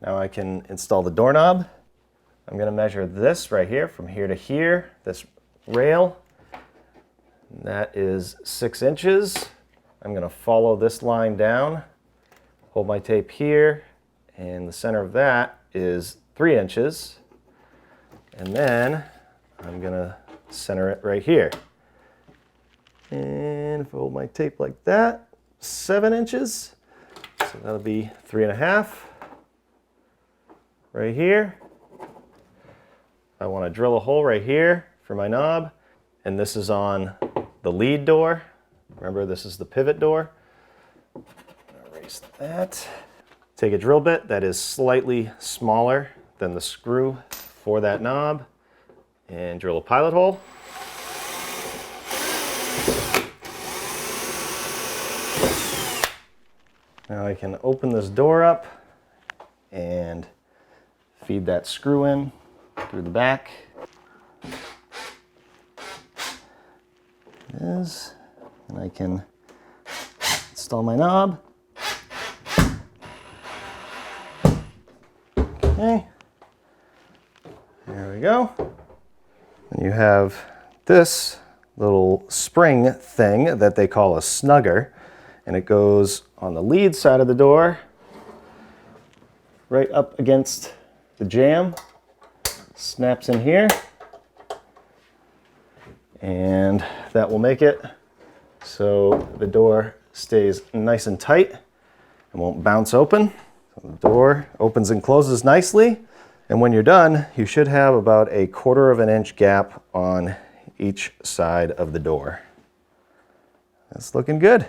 Now I can install the doorknob. I'm going to measure this right here from here to here, this rail. That is 6 inches. I'm going to follow this line down, hold my tape here, and the center of that is 3 inches. And then I'm going to center it right here. And if I hold my tape like that, 7 inches. So that'll be 3.5 right here. I want to drill a hole right here for my knob, and this is on the lead door. Remember, this is the pivot door. Erase that. Take a drill bit that is slightly smaller than the screw for that knob and drill a pilot hole. Now I can open this door up and feed that screw in through the back. It is. And I can install my knob. Okay. There we go. And you have this little spring thing that they call a snugger, and it goes on the lead side of the door, right up against the jamb, snaps in here, and that will make it so the door stays nice and tight and won't bounce open. So the door opens and closes nicely, and when you're done, you should have about a 1/4 inch gap on each side of the door. That's looking good.